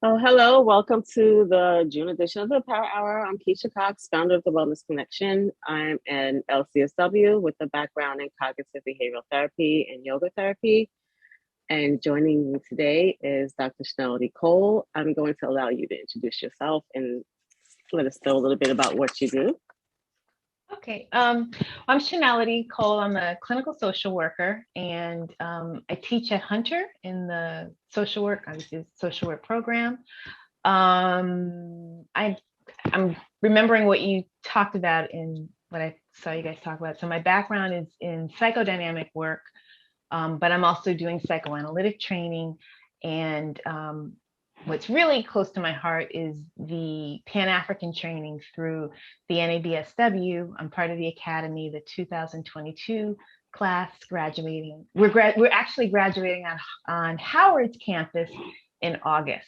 Oh, hello. Welcome to the June edition of the Power Hour. I'm Keisha Cox, founder of the Wellness Connection. I'm an LCSW with a background in cognitive behavioral therapy and yoga therapy. And joining me today is Dr. Shawneledee Cole. I'm going to allow you to introduce yourself and let us know a little bit about what you do. Okay, I'm Shawneledee Cole. I'm a clinical social worker, and I teach at Hunter in the obviously social work program. I'm remembering what you talked about in what I saw you guys talk about. So my background is in psychodynamic work, but I'm also doing psychoanalytic training, and what's really close to my heart is the Pan-African training through the NABSW. I'm part of the Academy, the 2022 class graduating. We're actually graduating on Howard's campus in August.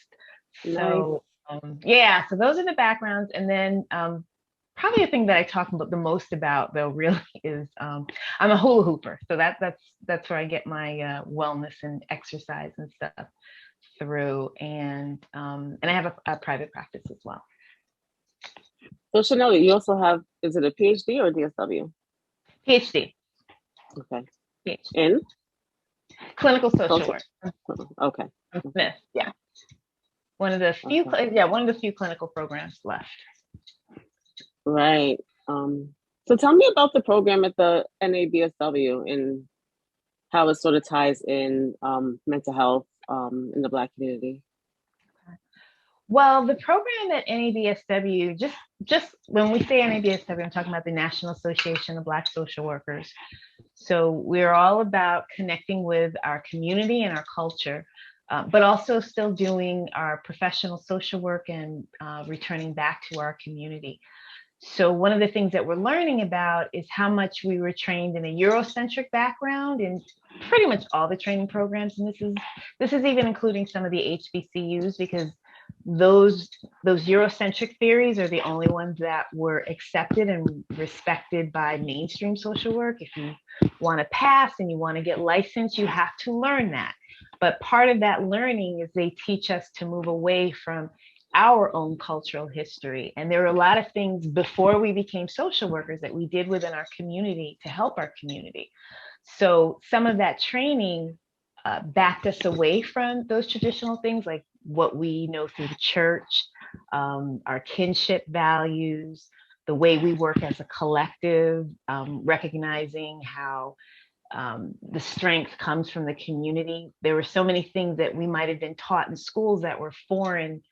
Nice. So yeah, so those are the backgrounds. And then probably the thing that I talk about the most about though really is I'm a hula hooper. So that's where I get my wellness and exercise and stuff through, and I have a private practice as well. So Shawneledee, you also have, is it a PhD or DSW? PhD. Okay. PhD. In? Clinical social Social. work. Okay. I'm Smith. Yeah. Okay. One of the few clinical programs left. Right. So tell me about the program at the NABSW and how it sort of ties in mental health in the Black community. Well, the program at NABSW, just when we say NABSW, I'm talking about the National Association of Black Social Workers. So we're all about connecting with our community and our culture, but also still doing our professional social work and returning back to our community. So one of the things that we're learning about is how much we were trained in a Eurocentric background in pretty much all the training programs, and this is even including some of the HBCUs, because those Eurocentric theories are the only ones that were accepted and respected by mainstream social work. If you want to pass and you want to get licensed, you have to learn that. But part of that learning is they teach us to move away from our own cultural history. And there were a lot of things before we became social workers that we did within our community to help our community. So some of that training backed us away from those traditional things, like what we know through the church, our kinship values, the way we work as a collective, recognizing how the strength comes from the community. There were so many things that we might have been taught in schools that were foreign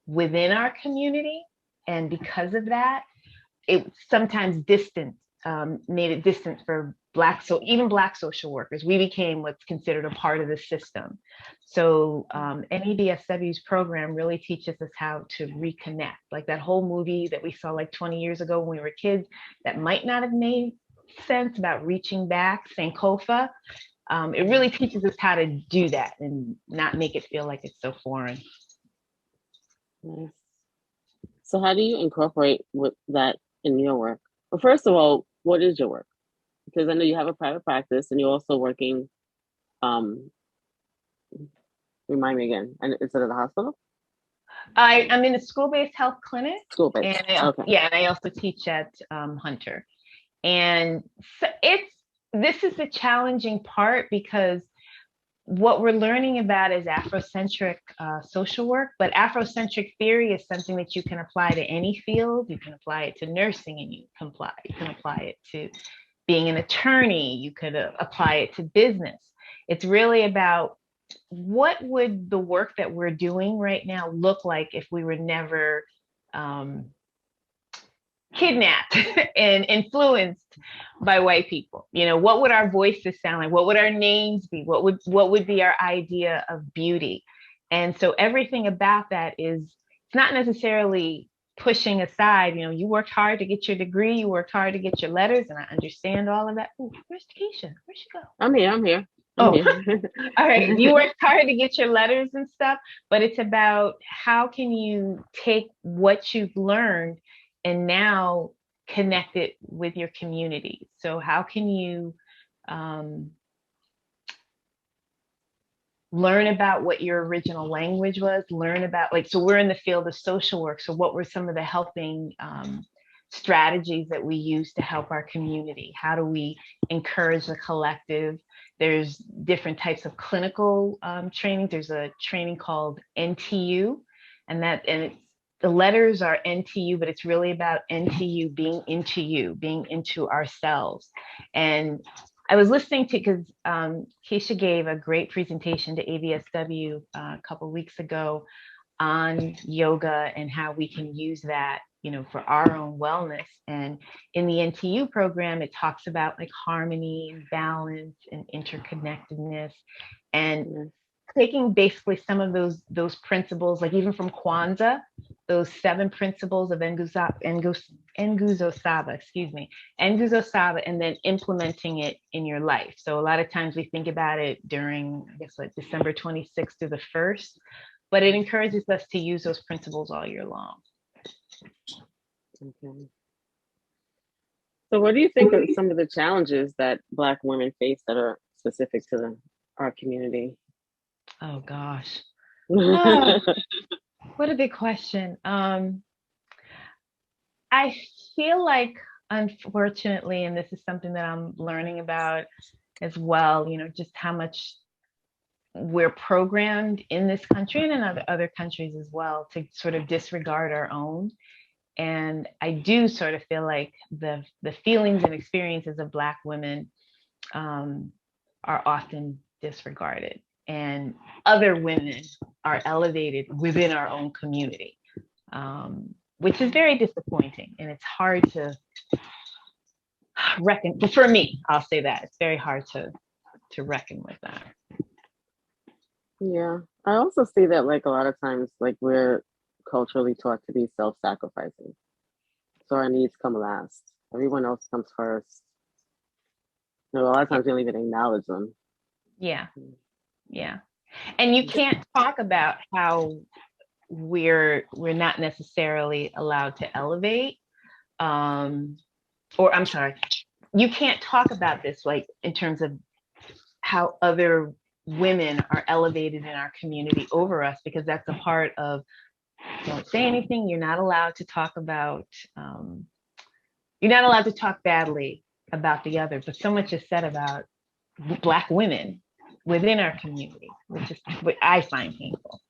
within our community. And because of that, it sometimes made it distant for even Black social workers. We became what's considered a part of the system. So NEBSW's program really teaches us how to reconnect. Like that whole movie that we saw like 20 years ago when we were kids, that might not have made sense, about reaching back, Sankofa. It really teaches us how to do that and not make it feel like it's so foreign. Nice. So how do you incorporate with that in your work? Well, first of all, what is your work? Because I know you have a private practice and you're also working, um, remind me again, and instead of the hospital? I'm in a school-based health clinic, School-based. and Okay. and I also teach at Hunter. And so this is the challenging part, because what we're learning about is Afrocentric social work, but Afrocentric theory is something that you can apply to any field. You can apply it to nursing, and you can apply it to being an attorney. You could apply it to business. It's really about what would the work that we're doing right now look like if we were never um, kidnapped and influenced by white people. What would our voices sound like? What would our names be? What would be our idea of beauty? And so everything about that is, it's not necessarily pushing aside, you worked hard to get your degree, you worked hard to get your letters, and I understand all of that. Ooh, where's Keisha? Where'd she go? I'm here. I'm here. I'm Oh, here. all right. You worked hard to get your letters and stuff, but it's about how can you take what you've learned and now connect it with your community. So how can you um, learn about what your original language was, learn about, like, so we're in the field of social work. So what were some of the helping strategies that we use to help our community? How do we encourage the collective? There's different types of clinical training. There's a training called NTU, and it's, the letters are NTU, but it's really about NTU being into you, being into ourselves. And I was listening to, because Keisha gave a great presentation to ABSW a couple of weeks ago on yoga and how we can use that, for our own wellness. And in the NTU program, it talks about like harmony and balance and interconnectedness, and taking basically some of those principles, like even from Kwanzaa, those 7 principles of Nguzo Saba, and then implementing it in your life. So a lot of times we think about it during, I guess, like December 26th through the 1st, but it encourages us to use those principles all year long. Okay. So what do you think are some of the challenges that Black women face that are specific to our community? Oh gosh. Oh, what a big question. I feel like, unfortunately, and this is something that I'm learning about as well, just how much we're programmed in this country and in other countries as well to sort of disregard our own. And I do sort of feel like the feelings and experiences of Black women are often disregarded, and other women are elevated within our own community, which is very disappointing. And it's hard to reckon, but for me, I'll say that it's very hard to reckon with that. Yeah, I also see that like a lot of times, like we're culturally taught to be self-sacrificing. So our needs come last. Everyone else comes first. A lot of times we don't even acknowledge them. Yeah. And you can't talk about how we're not necessarily allowed to elevate. Or I'm sorry, you can't talk about this like in terms of how other women are elevated in our community over us, because that's a part of, don't say anything. You're not allowed to talk about, you're not allowed to talk badly about the other, but so much is said about Black women within our community, which is what I find painful.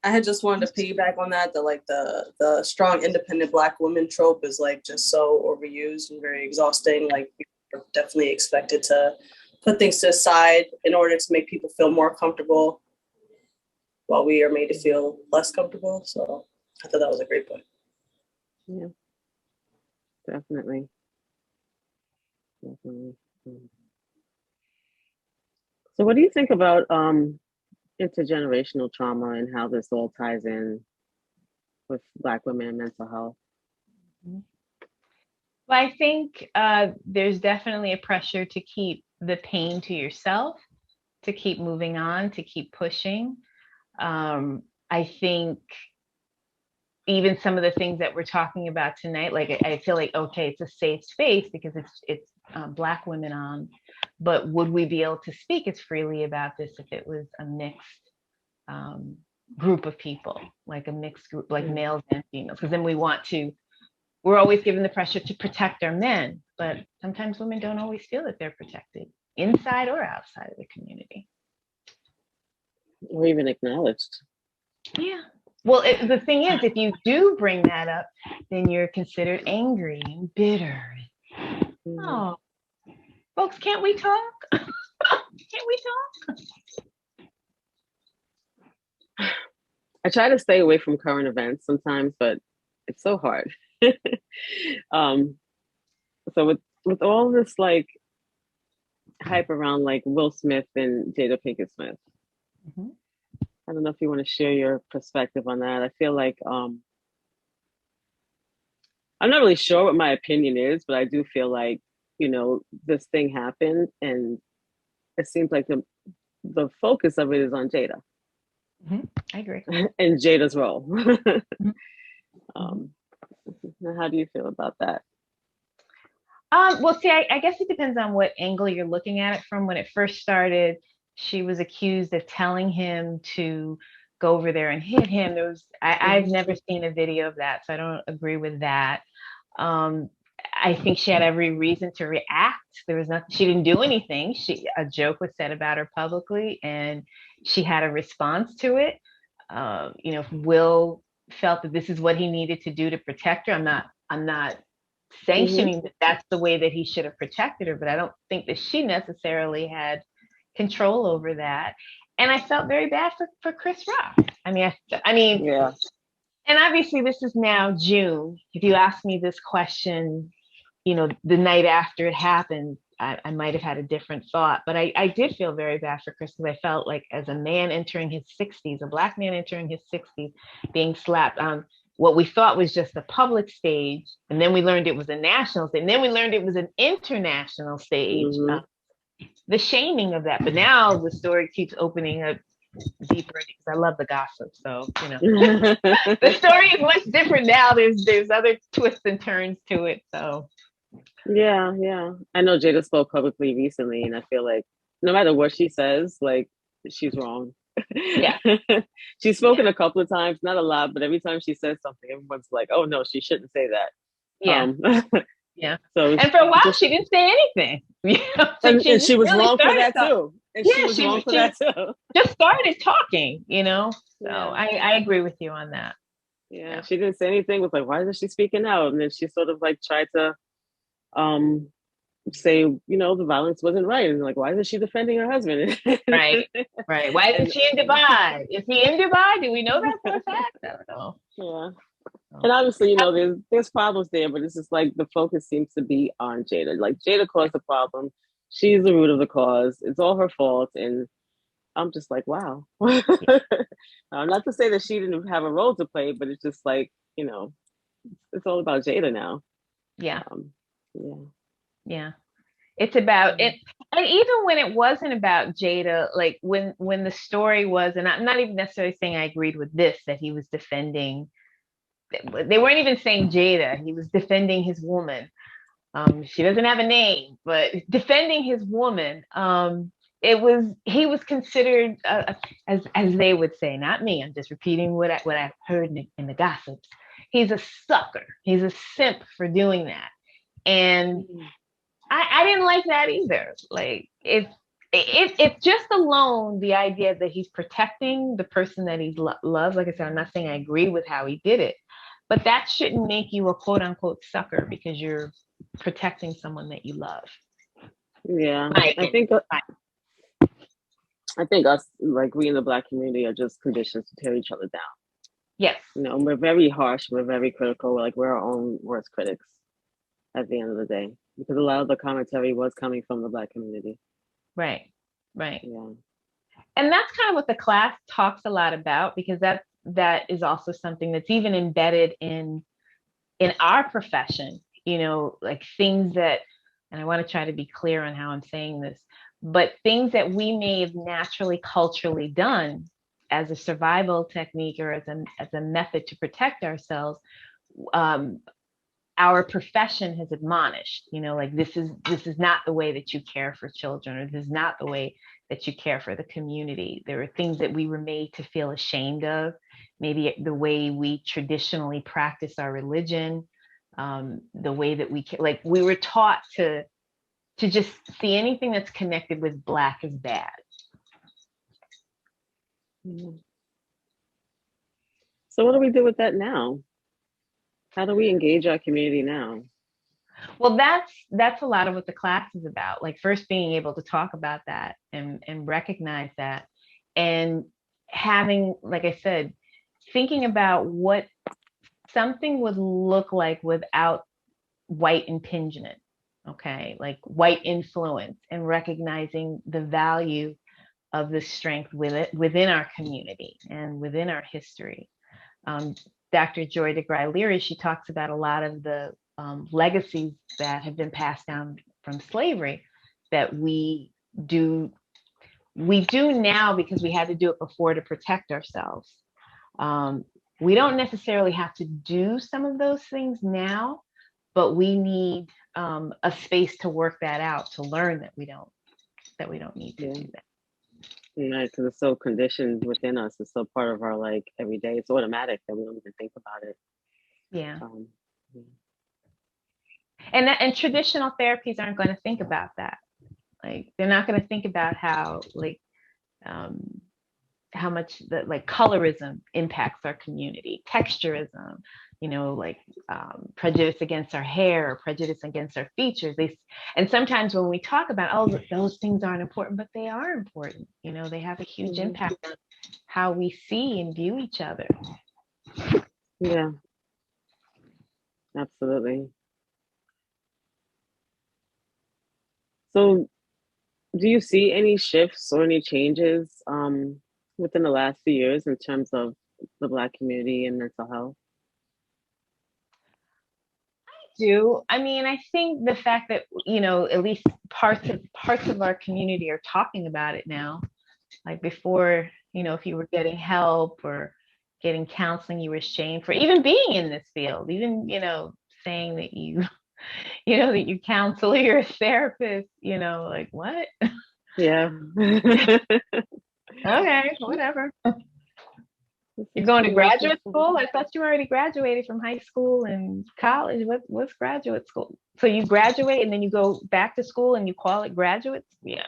I had just wanted to piggyback on that, like the strong independent Black woman trope is like just so overused and very exhausting. Like we're definitely expected to put things to the side in order to make people feel more comfortable, while we are made to feel less comfortable. So I thought that was a great point. Yeah, definitely. So what do you think about intergenerational trauma and how this all ties in with Black women and mental health? Well, I think there's definitely a pressure to keep the pain to yourself, to keep moving on, to keep pushing. I think even some of the things that we're talking about tonight, like I feel like, okay, it's a safe space because it's Black women on, but would we be able to speak as freely about this if it was a mixed group of people, like a mixed group, like males and females? Because then we're always given the pressure to protect our men, but sometimes women don't always feel that they're protected inside or outside of the community. Or even acknowledged. Yeah. Well, the thing is, if you do bring that up, then you're considered angry and bitter. Oh, folks, can't we talk? Can't we talk? I try to stay away from current events sometimes, but it's so hard. So with all this like hype around like Will Smith and Jada Pinkett Smith, I don't know if you want to share your perspective on that. I feel like I'm not really sure what my opinion is, but I do feel like, this thing happened and it seems like the focus of it is on Jada. I agree. And Jada's role. How do you feel about that? Well, see, I guess it depends on what angle you're looking at it from. When it first started, she was accused of telling him to go over there and hit him. I've never seen a video of that, so I don't agree with that. Um, I think she had every reason to react. There was nothing, she didn't do anything. A joke was said about her publicly, and she had a response to it. If Will felt that this is what he needed to do to protect her, I'm not sanctioning that that's the way that he should have protected her, but I don't think that she necessarily had control over that. And I felt very bad for Chris Rock. Yeah. And obviously this is now June. If you ask me this question, the night after it happened, I might have had a different thought, but I did feel very bad for Chris, because I felt like, as a man entering his 60s, a Black man entering his 60s, being slapped on what we thought was just a public stage, and then we learned it was a national stage, and then we learned it was an international stage. The shaming of that, but now the story keeps opening up deeper, because I love the gossip. So the story is much different now. There's other twists and turns to it. So yeah. I know Jada spoke publicly recently, and I feel like no matter what she says, like, she's wrong. Yeah. She's spoken a couple of times, not a lot, but every time she says something, everyone's like, "Oh no, she shouldn't say that." Yeah. So, and for a while, she didn't say anything. And she was wrong for that too. And yeah, she was wrong for that too. Just started talking, So I agree with you on that. Yeah, she didn't say anything. Was like, why isn't she speaking out? And then she sort of like tried to say, the violence wasn't right. And like, why isn't she defending her husband? Right. Why isn't she in Dubai? Is he in Dubai? Do we know that for a fact? I don't know. Yeah. And obviously, there's problems there, but it's just like the focus seems to be on Jada. Like, Jada caused the problem. She's the root of the cause. It's all her fault. And I'm just like, wow. Not to say that she didn't have a role to play, but it's just like, it's all about Jada now. Yeah. Yeah. It's about it. And even when it wasn't about Jada, like when the story was, and I'm not even necessarily saying I agreed with this, that he was defending, they weren't even saying Jada, he was defending his woman. She doesn't have a name, but defending his woman. He was considered, as they would say, not me, I'm just repeating what I heard in the gossips. He's a sucker. He's a simp for doing that. And I didn't like that either. Like, if just alone the idea that he's protecting the person that he loves, like I said, I'm not saying I agree with how he did it, but that shouldn't make you a quote unquote sucker because you're protecting someone that you love. Yeah, I think us, like, we in the Black community are just conditioned to tear each other down. Yes. We're very harsh. We're very critical. Like, we're our own worst critics at the end of the day, because a lot of the commentary was coming from the Black community. Right. Yeah. And that's kind of what the class talks a lot about, because that is also something that's even embedded in our profession, like things that, and I want to try to be clear on how I'm saying this, but things that we may have naturally culturally done as a survival technique or as a method to protect ourselves, our profession has admonished, like this is not the way that you care for children, or this is not the way that you care for the community. There are things that we were made to feel ashamed of, maybe the way we traditionally practice our religion, the way that we were taught to just see anything that's connected with Black as bad. So what do we do with that now? How do we engage our community now? Well, that's a lot of what the class is about. Like, first being able to talk about that and recognize that, and having, like I said, thinking about what something would look like without white impingement, okay, like white influence, and recognizing the value of the strength within our community and within our history. Dr. Joy DeGruy-Leary, she talks about a lot of the legacies that have been passed down from slavery that we do now because we had to do it before to protect ourselves. We don't necessarily have to do some of those things now, but we need a space to work that out, to learn that we don't need to do that. Right, because it's so conditioned within us. It's so part of our like everyday. It's automatic that we don't even think about it. Yeah. Um, yeah. And traditional therapies aren't going to think about that. Like they're not going to think about um, how much that like colorism impacts our community, texturism, like prejudice against our hair, or prejudice against our features. And sometimes when we talk about, oh, those things aren't important, but they are important. They have a huge impact on how we see and view each other. Yeah, absolutely. So, do you see any shifts or any changes within the last few years in terms of the Black community and mental health? I mean, I think the fact that at least parts of our community are talking about it now. Like before, if you were getting help or getting counseling, you were shamed for even being in this field, even saying that that you counsel, you're a therapist, like what? Yeah. Okay, whatever. You're going to graduate school? I thought you already graduated from high school and college. What's graduate school? So you graduate and then you go back to school and you call it graduate? Yeah.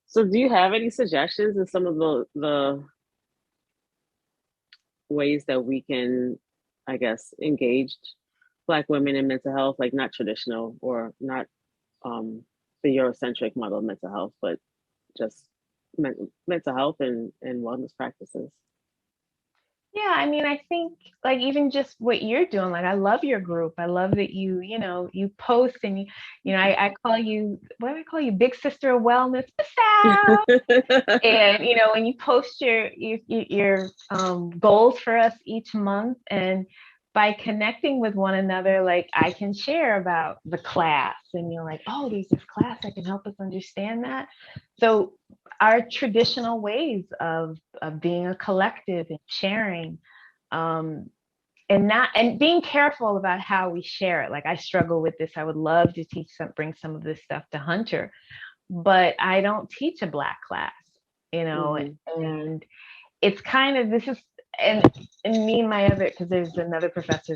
So do you have any suggestions in some of the ways that we can, I guess, engage Black women in mental health, like not traditional or not the Eurocentric model of mental health, but just mental health and wellness practices? Yeah, I mean, I think like even just what you're doing, like I love your group. I love that you post and I call you, what do I call you? Big sister of wellness. Miss And when you post your goals for us each month, and by connecting with one another, like I can share about the class and you're like, oh, there's this class that can help us understand that. So our traditional ways of being a collective and sharing, and being careful about how we share it. Like I struggle with this. I would love to bring some of this stuff to Hunter, but I don't teach a Black class, and it's kind of this is and me and my other, because there's another professor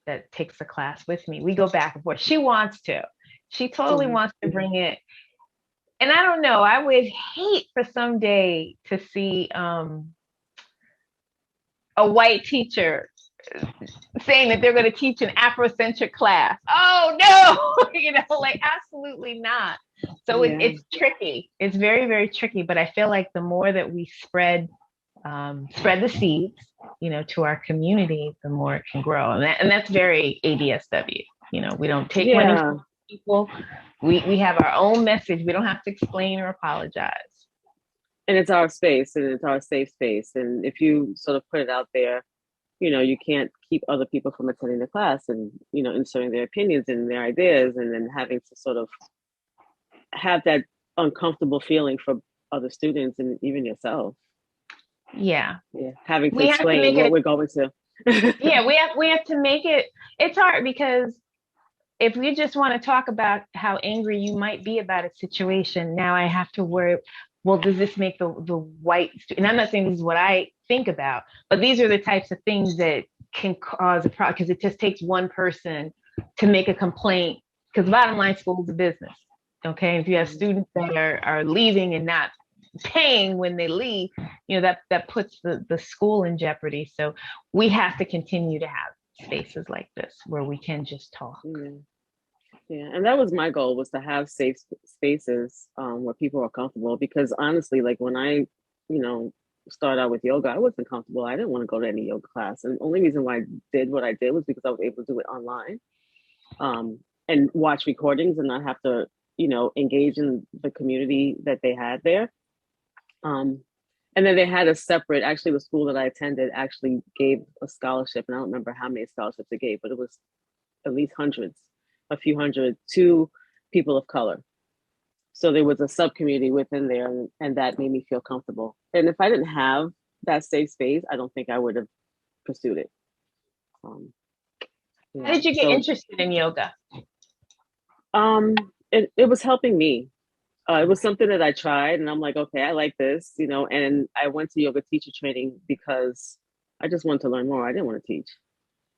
that takes the class with me. We go back and forth. She wants to. She totally wants to bring it. And I don't know, I would hate for someday to see a white teacher saying that they're going to teach an Afrocentric class. Oh no, like absolutely not. So it's tricky. It's very, very tricky. But I feel like the more that we spread the seeds, to our community, the more it can grow. And that's very ADSW. We don't take money from people. We have our own message. We don't have to explain or apologize. And it's our space and it's our safe space. And if you sort of put it out there, you can't keep other people from attending the class and, inserting their opinions and their ideas and then having to sort of have that uncomfortable feeling for other students and even yourself. Yeah. Having to explain what we're going to. Yeah, we have to make it. It's hard because if we just want to talk about how angry you might be about a situation, now I have to worry, well, does this make the white student? And I'm not saying this is what I think about, but these are the types of things that can cause a problem, because it just takes one person to make a complaint, because bottom line, school is a business. Okay, if you have students that are leaving and not paying when they leave, that puts the school in jeopardy. So we have to continue to have spaces like this where we can just talk. Yeah, and that was my goal, was to have safe spaces where people are comfortable, because honestly, like when I started out with yoga, I wasn't comfortable. I didn't want to go to any yoga class, and the only reason why I did what I did was because I was able to do it online and watch recordings and not have to engage in the community that they had there. And then they had a separate, actually the school that I attended actually gave a scholarship, and I don't remember how many scholarships it gave, but it was at least a few hundred, to people of color. So there was a sub-community within there, and that made me feel comfortable. And if I didn't have that safe space, I don't think I would have pursued it. How did you get interested in yoga? it was helping me. It was something that I tried, and I'm like, okay, I like this, you know. And I went to yoga teacher training because I just wanted to learn more. I didn't want to teach.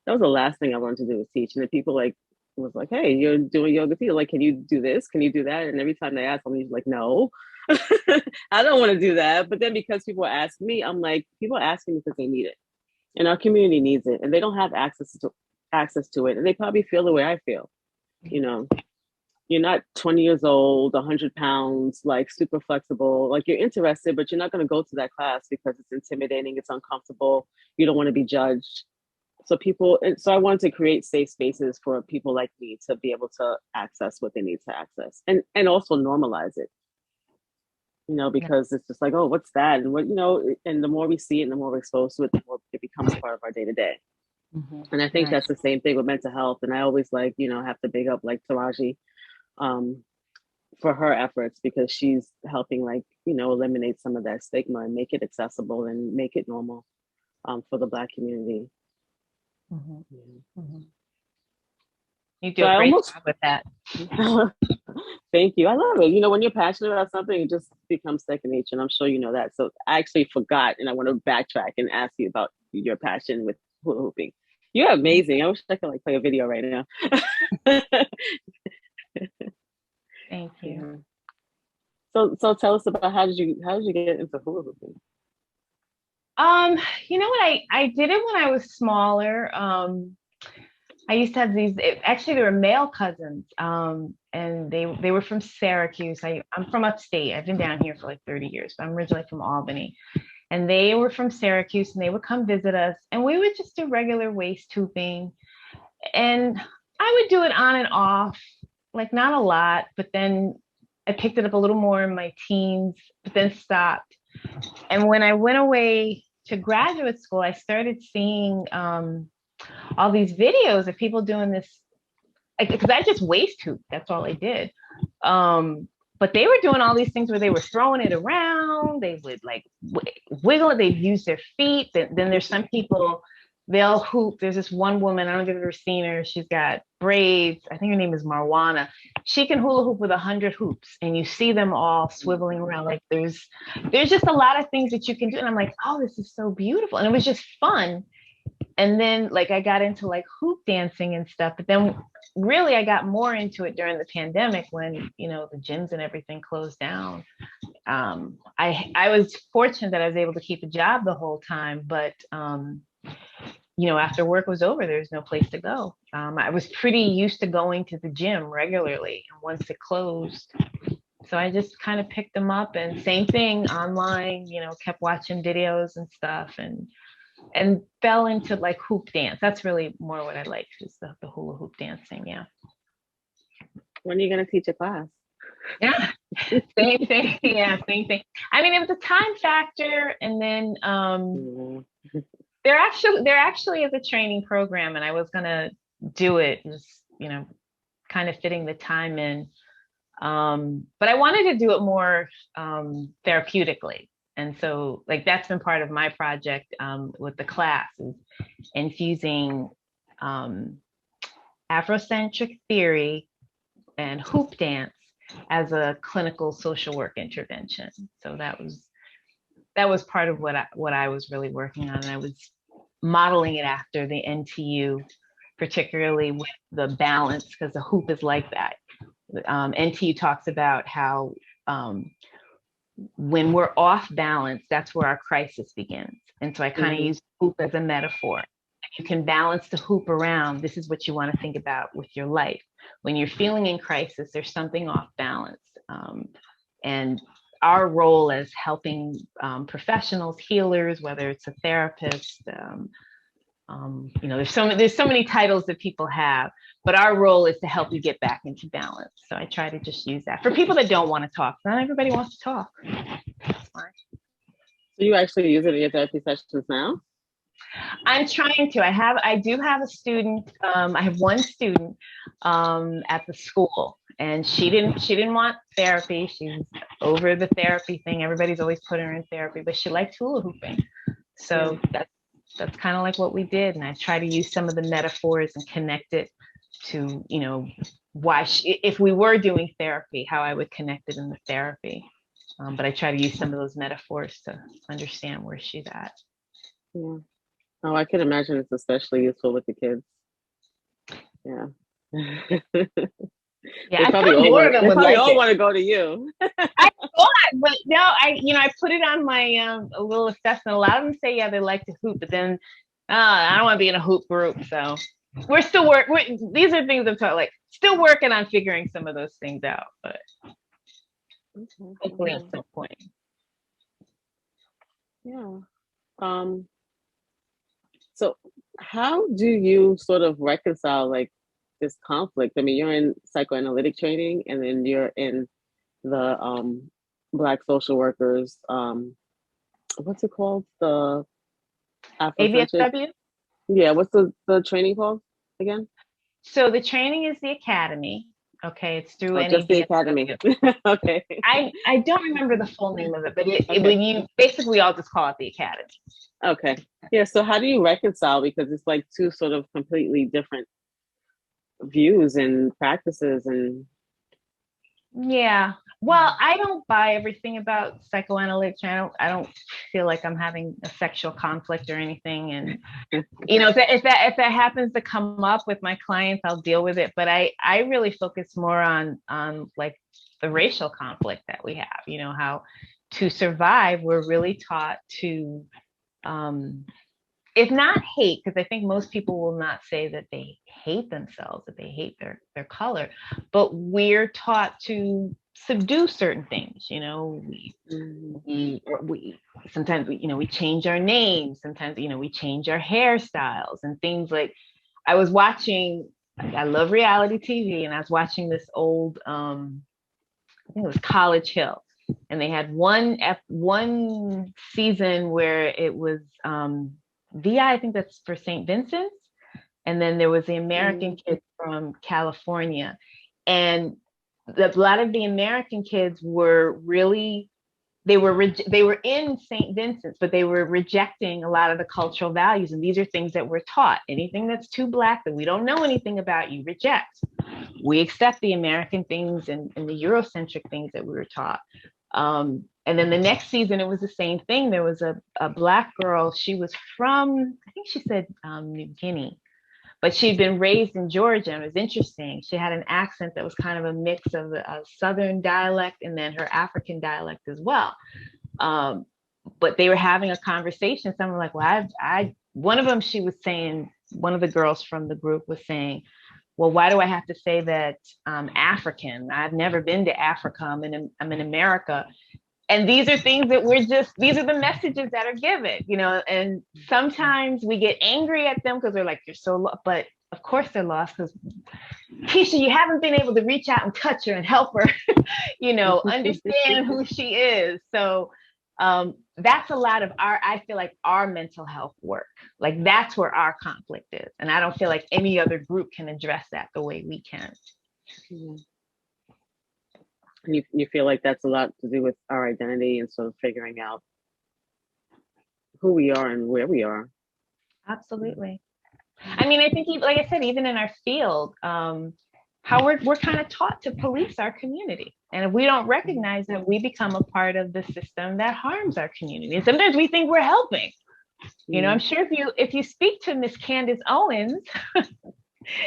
That was the last thing I wanted to do was teach. And then people like was like, hey, you're doing yoga too. Like, can you do this? Can you do that? And every time they ask, I'm like, no, I don't want to do that. But then because people ask me, I'm like, people are asking because they need it, and our community needs it, and they don't have access to it, and they probably feel the way I feel. You know, you're not 20 years old, 100 pounds, like super flexible. Like you're interested, but you're not going to go to that class because it's intimidating, it's uncomfortable. You don't want to be judged. So I wanted to create safe spaces for people like me to be able to access what they need to access, and also normalize it, you know, because it's just like, oh, what's that? And what, you know, and the more we see it and the more we're exposed to it, the more it becomes part of our day to day. And I think that's the same thing with mental health. And I always like, you know, have to big up like Taraji for her efforts, because she's helping, like, you know, eliminate some of that stigma and make it accessible and make it normal for the Black community. You do a great job with that. Thank you. I love it. You know, when you're passionate about something, it just becomes second nature. And I'm sure you know that. So I actually forgot, and I want to backtrack and ask you about your passion with hula hooping. You're amazing. I wish I could like play a video right now. Thank you. So tell us about how did you get into hula hooping? You know what, I did it when I was smaller. I used to have actually they were male cousins, and they were from Syracuse. I'm from upstate. I've been down here for like 30 years, but I'm originally from Albany. And they were from Syracuse, and they would come visit us, and we would just do regular waist hooping. And I would do it on and off, like not a lot, but then I picked it up a little more in my teens, but then stopped. And when I went away to graduate school, I started seeing all these videos of people doing this, because I just waist hoop. That's all I did. But they were doing all these things where they were throwing it around. They would like wiggle it. They'd use their feet. Then there's some people, they'll hoop. There's this one woman, I don't know if you've ever seen her. She's got braids. I think her name is Marwana. She can hula hoop with 100 hoops, and you see them all swiveling around. Like there's just a lot of things that you can do. And I'm like, oh, this is so beautiful. And it was just fun. And then like I got into like hoop dancing and stuff, but then really I got more into it during the pandemic when, you know, the gyms and everything closed down. I was fortunate that I was able to keep a job the whole time, but you know, after work was over, there's no place to go. I was pretty used to going to the gym regularly, and once it closed, so I just kind of picked them up, and same thing online, you know, kept watching videos and stuff, and fell into like hoop dance. That's really more what I like, is the hula hoop dancing. Yeah. When are you going to teach a class? Yeah, same thing. Yeah, same thing. I mean, it was a time factor, and then there actually is a training program, and I was gonna do it, just, you know, kind of fitting the time in. But I wanted to do it more therapeutically. And so like that's been part of my project with the class, is infusing Afrocentric theory and hoop dance as a clinical social work intervention. So that was part of what I was really working on. And I was modeling it after the NTU, particularly with the balance, because the hoop is like that. NTU talks about how when we're off balance, that's where our crisis begins. And so I kind of use hoop as a metaphor. You can balance the hoop around. This is what you want to think about with your life. When you're feeling in crisis, there's something off balance. And our role as helping professionals, healers, whether it's a therapist, you know, there's so many titles that people have, but our role is to help you get back into balance. So I try to just use that for people that don't want to talk. Not everybody wants to talk. That's fine. So you actually use it in your therapy sessions now? I'm trying to. I do have a student. I have one student at the school, and she didn't want therapy. She's over the therapy thing. Everybody's always putting her in therapy, but she liked hula hooping. So that's kind of like what we did. And I try to use some of the metaphors and connect it to, you know, why if we were doing therapy, how I would connect it in the therapy. But I try to use some of those metaphors to understand where she's at. Yeah. Oh, I can imagine it's especially useful with the kids. Yeah. Yeah, I probably thought all more want of them they would probably like all it. want to go to you. I thought, but no, I put it on my a little assessment. A lot of them say, yeah, they like to hoop, but then I don't want to be in a hoop group. So we're still these are things I'm talking like still working on figuring some of those things out, but hopefully at some point. Yeah. So how do you sort of reconcile like this conflict? I mean, you're in psychoanalytic training and then you're in the Black social workers, what's it called? The Afrocentric. ABSW? Yeah, what's the training called again? So the training is the academy. Okay, it's through Oh, just the academy. Okay. I don't remember the full name of it, but Okay. when you basically I'll just call it the academy. Okay. Yeah. So how do you reconcile? Because it's like two sort of completely different views and practices and Yeah. Well, I don't buy everything about psychoanalytics. I don't feel like I'm having a sexual conflict or anything. And if that happens to come up with my clients, I'll deal with it. But I really focus more on like the racial conflict that we have. How to survive, we're really taught to if not hate, because I think most people will not say that they hate themselves, that they hate their color, but we're taught to subdue certain things. We sometimes we change our names. Sometimes we change our hairstyles and things like. I was watching. I love reality TV, and I was watching this old. I think it was College Hill, and they had one season where it was. VI, I think that's for St. Vincent's. And then there was the American kids from California. And a lot of the American kids were really, they were in St. Vincent's, but they were rejecting a lot of the cultural values. And these are things that we're taught. Anything that's too Black that we don't know anything about, you reject. We accept the American things and the Eurocentric things that we were taught. And then the next season, it was the same thing. There was a Black girl. She was from, I think she said New Guinea, but she'd been raised in Georgia. And it was interesting. She had an accent that was kind of a mix of a Southern dialect and then her African dialect as well. But they were having a conversation. Someone like, well, one of them, she was saying, one of the girls from the group was saying, well, why do I have to say that I'm African? I've never been to Africa. I'm in America. And these are things that these are the messages that are given, and sometimes we get angry at them because they're like, you're so lost. But of course they're lost because Keisha, you haven't been able to reach out and touch her and help her, understand who she is. So that's a lot of I feel like our mental health work. Like that's where our conflict is. And I don't feel like any other group can address that the way we can. You feel like that's a lot to do with our identity and sort of figuring out who we are and where we are. Absolutely. I mean, I think, like I said, even in our field, how we're kind of taught to police our community. And if we don't recognize that, we become a part of the system that harms our community. And sometimes we think we're helping. I'm sure if you speak to Miss Candace Owens,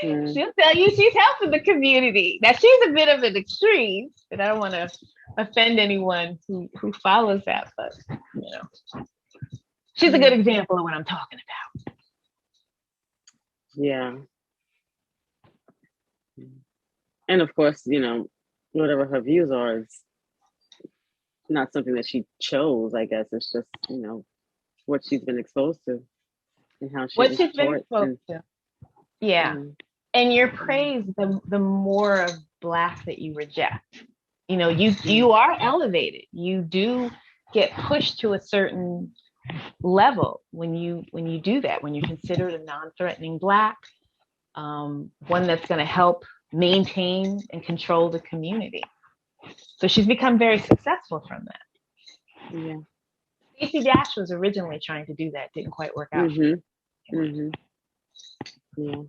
she'll tell you she's helping the community. Now she's a bit of an extreme, and I don't want to offend anyone who follows that, but she's a good example of what I'm talking about. Yeah. And of course, whatever her views are is not something that she chose, I guess. It's just, what she's been exposed to and how she's been exposed to. Yeah. And you're praised the more of Black that you reject. You are elevated. You do get pushed to a certain level when you do that, when you're considered a non-threatening Black, one that's going to help maintain and control the community. So she's become very successful from that. Yeah. Stacey Dash was originally trying to do that, didn't quite work out. Yeah.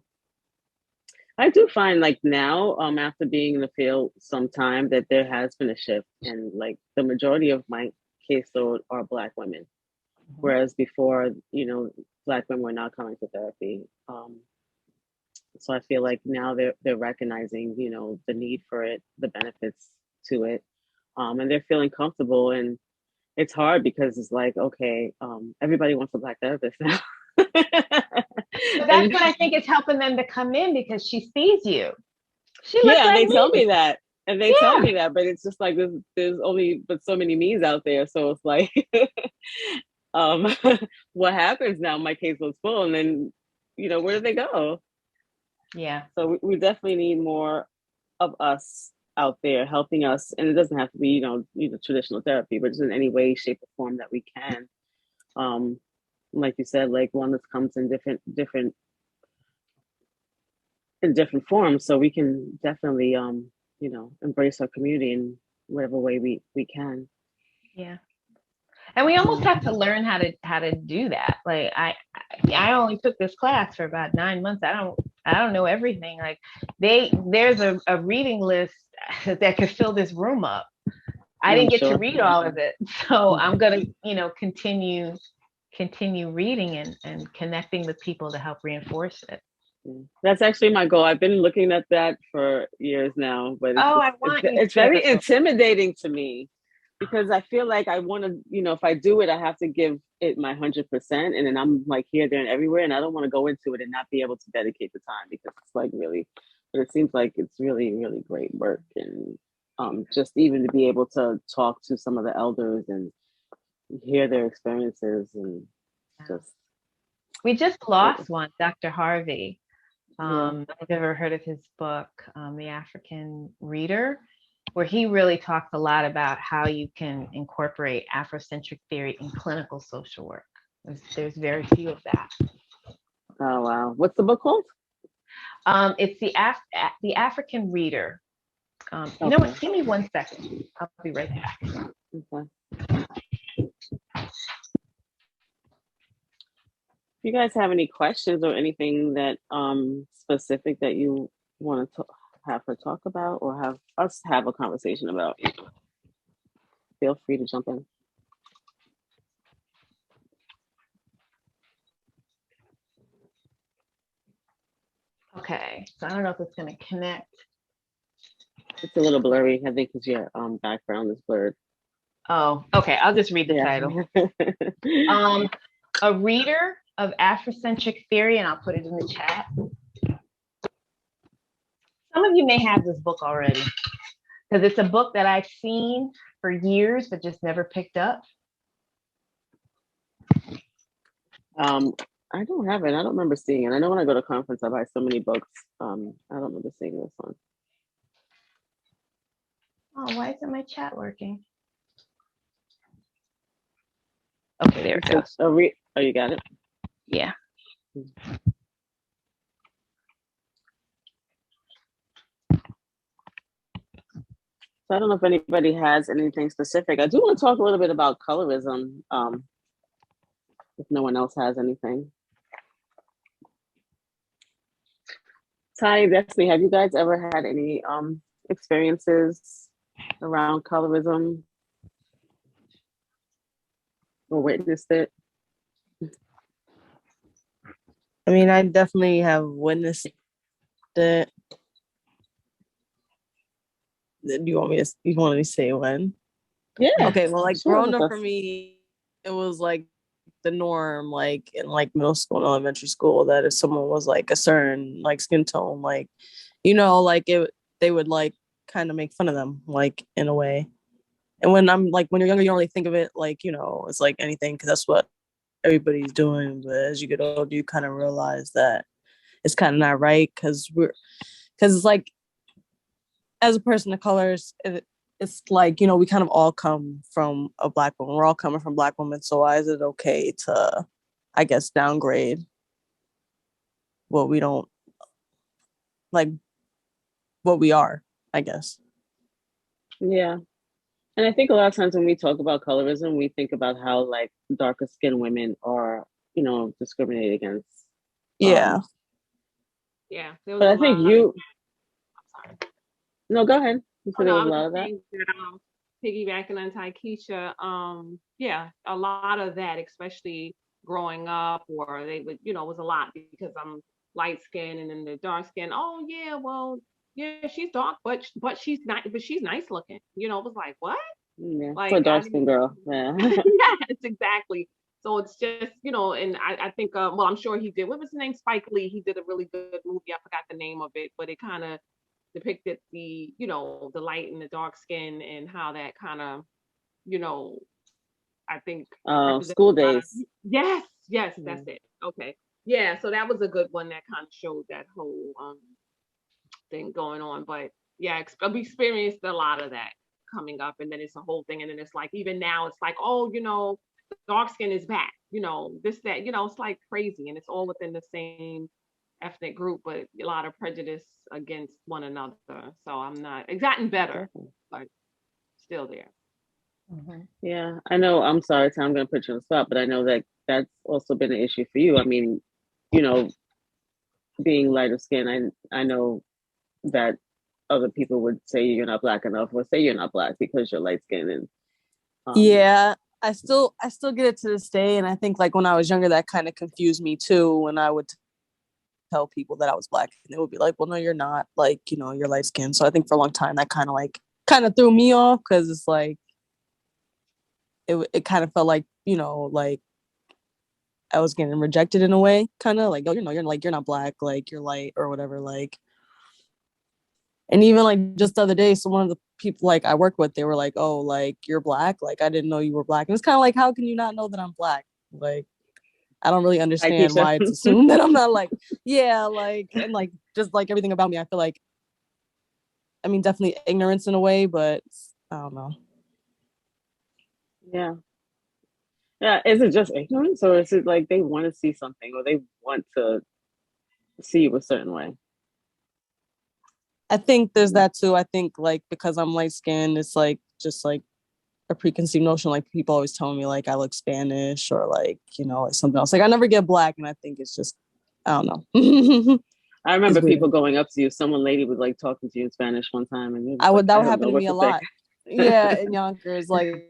I do find like now, after being in the field some time, that there has been a shift, and like the majority of my caseload are Black women, Mhm. whereas before, Black women were not coming to therapy. So I feel like now they're recognizing, the need for it, the benefits to it, and they're feeling comfortable. And it's hard because it's like, okay, everybody wants a Black therapist now. But that's And what I think is helping them to come in because she sees you. She looks yeah, and like they tell me. me that. And they tell Yeah. me that, but it's just like there's only but so many me's out there. So it's like um what happens now? My caseload's full, and then where do they go? Yeah. So we definitely need more of us out there helping us. And it doesn't have to be, traditional therapy, but just in any way, shape, or form that we can. Um, like you said, like one that comes in different forms, so we can definitely embrace our community in whatever way we can. Yeah. And we almost Yeah. have to learn how to do that. Like I only took this class for about 9 months. I don't know everything. Like there's a reading list that could fill this room up. I I'm didn't get to sure. read all of it. So I'm gonna, continue reading and connecting with people to help reinforce it. That's actually my goal. I've been looking at that for years now, but it's Oh, just I want you it's very to. intimidating to me because I feel like I want to, if I do it, I have to give it my 100%, and then I'm like here, there, and everywhere, and I don't want to go into it and not be able to dedicate the time because it's like really, but it seems like it's really, really great work, and just even to be able to talk to some of the elders and hear their experiences and just We just it, lost one, Dr. Harvey. yeah. I've ever heard of his book, The African Reader, where he really talks a lot about how you can incorporate Afrocentric theory in clinical social work. There's very few of that. Oh wow, what's the book called? It's the African Reader. You know Okay. what? Give me 1 second. I'll be right back. Okay. If you guys have any questions or anything that specific that you want to have her talk about or have us have a conversation about, feel free to jump in. Okay, so I don't know if it's going to connect. It's a little blurry, I think, because your background is blurred. Oh, okay. I'll just read the title. A reader of Afrocentric theory, and I'll put it in the chat. Some of you may have this book already because it's a book that I've seen for years but just never picked up. I don't have it. I don't remember seeing it. I know when I go to conference, I buy so many books. I don't remember seeing this one. Oh, why isn't my chat working? Okay, there it goes. Oh, you got it? Yeah. So I don't know if anybody has anything specific. I do want to talk a little bit about colorism, if no one else has anything. Ty, Destiny, have you guys ever had any experiences around colorism or witnessed it? I mean, I definitely have witnessed it. Do you want me to say when? Yeah. Okay, well, like sure, growing up for me, it was like the norm, like in like middle school and elementary school, that if someone was like a certain like skin tone, like like they would like kind of make fun of them, like in a way. And when you're younger, you don't really think of it like it's like anything because that's what everybody's doing. But as you get older, you kind of realize that it's kind of not right because it's like, as a person of colors, it's like we kind of all come from a Black woman. We're all coming from Black women, so why is it okay to, I guess, downgrade what we don't like, what we are, I guess. Yeah. And I think a lot of times when we talk about colorism, we think about how like darker skinned women are, discriminated against. Yeah. Yeah, there was But a I think lot. you. Sorry. No, go ahead. You Oh said there no, was I a was lot just of that. saying that piggybacking on Keisha, yeah, a lot of that, especially growing up, or they would, it was a lot because I'm light skinned and then the dark skin. Oh yeah, well, yeah, she's dark, but she's not, but she's nice looking. It was like what? Yeah, for a Like I dark didn't. skinned girl. Yeah. Yes, exactly. So it's just, and I think, well, I'm sure he did. What was his name? Spike Lee. He did a really good movie. I forgot the name of it, but it kind of depicted the light and the dark skin and how that kind of, you know, I think represented School a lot of, days. yes, yes, Yeah. that's it. Okay. Yeah, so that was a good one that kind of showed that whole thing going on. But yeah, we experienced a lot of that coming up, and then it's a whole thing, and then it's like even now it's like, oh, dark skin is back, this, that, it's like crazy, and it's all within the same ethnic group, but a lot of prejudice against one another. So it's gotten better, but still there. Mm-hmm. Yeah, I know. I'm sorry, Tom, I'm going to put you on the spot, but I know that that's also been an issue for you. I mean, you know, being lighter skin, I know that other people would say you're not black enough, or say you're not black because you're light skinned, and Yeah, I still get it to this day, and I think like when I was younger, that kind of confused me too. When I would tell people that I was black, and they would be like, "Well, no, you're not. Like, you're light skinned." So I think for a long time that kind of threw me off because it's like it kind of felt like like I was getting rejected in a way, kind of like, oh, you're not black, like you're light or whatever, like. And even like just the other day, so one of the people like I work with, they were like, "Oh, like you're black? Like I didn't know you were black." And it's kind of like, how can you not know that I'm black? Like I don't really hi, understand Keisha. why it's assumed that I'm not like, yeah, like, and like just like everything about me, I feel like, I mean, definitely ignorance in a way, but I don't know. Yeah. Yeah, is it just ignorance, or is it like they want to see something, or they want to see you a certain way? I think there's that too. I think like because I'm light skinned, it's like just like a preconceived notion. Like people always tell me like I look Spanish or like like something else. Like I never get black, and I think it's just I don't know. I It's remember weird. people going up to you. Someone lady was like talking to you in Spanish one time, and you was I like, would that I would don't happen know to what me a to say. lot. Yeah, in Yonkers, like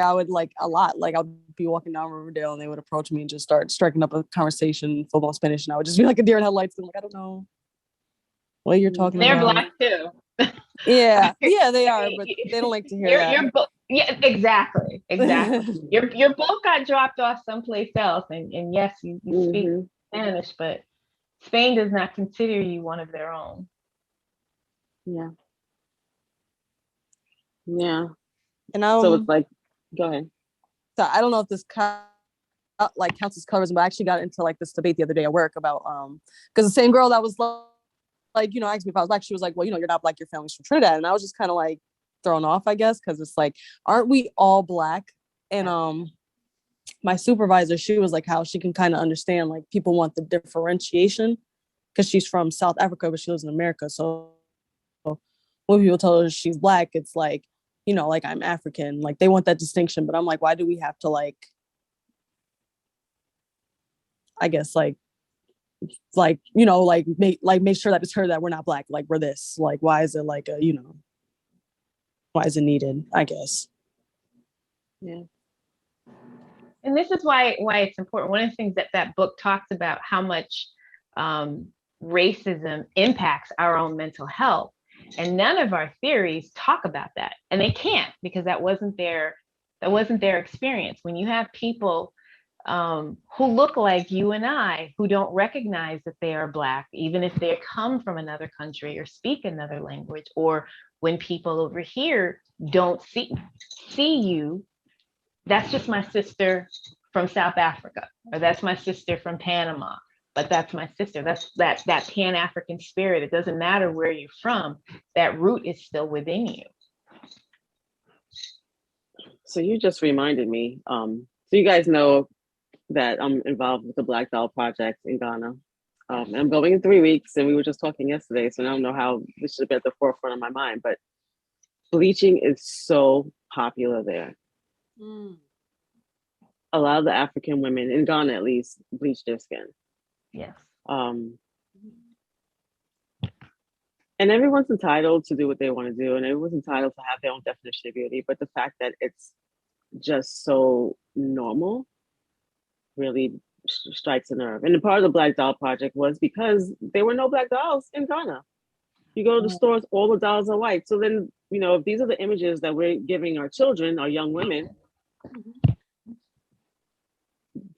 I would like a lot. Like I would be walking down Riverdale, and they would approach me and just start striking up a conversation full on Spanish, and I would just be like a deer in headlights. I'm like, I don't know what you're talking They're about. black too. Yeah, yeah, they are, but they don't like to hear that. Yeah, exactly. Your book got dropped off someplace else, and yes, you speak Mm-hmm. Spanish, but Spain does not consider you one of their own. Yeah. Yeah. And So it's like, go ahead. so I don't know if this like counts as colorism, but I actually got into like this debate the other day at work about because the same girl that was like asked me if I was black, she was like, well, you're not black, your family's from Trinidad, and I was just kind of like thrown off, I guess, because it's like, aren't we all black? And my supervisor, she was like, how she can kind of understand like people want the differentiation because she's from South Africa, but she lives in America. So when people tell her she's black, it's like, like I'm African, like they want that distinction. But I'm like, why do we have to like, I guess like make sure that it's her that we're not black, like we're this, like why is it like a why is it needed, I guess. Yeah. And this is why it's important. One of the things that book talks about how much racism impacts our own mental health, and none of our theories talk about that, and they can't because that wasn't their experience. When you have people who look like you and I, who don't recognize that they are black, even if they come from another country or speak another language, or when people over here don't see you, that's just my sister from South Africa, or that's my sister from Panama, but that's my sister. That's that Pan-African spirit. It doesn't matter where you're from, that root is still within you. So you just reminded me. So you guys know that I'm involved with the Black Doll Project in Ghana. I'm going in 3 weeks, and we were just talking yesterday, so I don't know how this should be at the forefront of my mind, but bleaching is so popular there. Mm. A lot of the African women, in Ghana at least, bleach their skin. Yes. And everyone's entitled to do what they want to do, and everyone's entitled to have their own definition of beauty. But the fact that it's just so normal really strikes a nerve. And the part of the Black Doll Project was because there were no black dolls in Ghana. You go to the stores, all the dolls are white. So then, if these are the images that we're giving our children, our young women,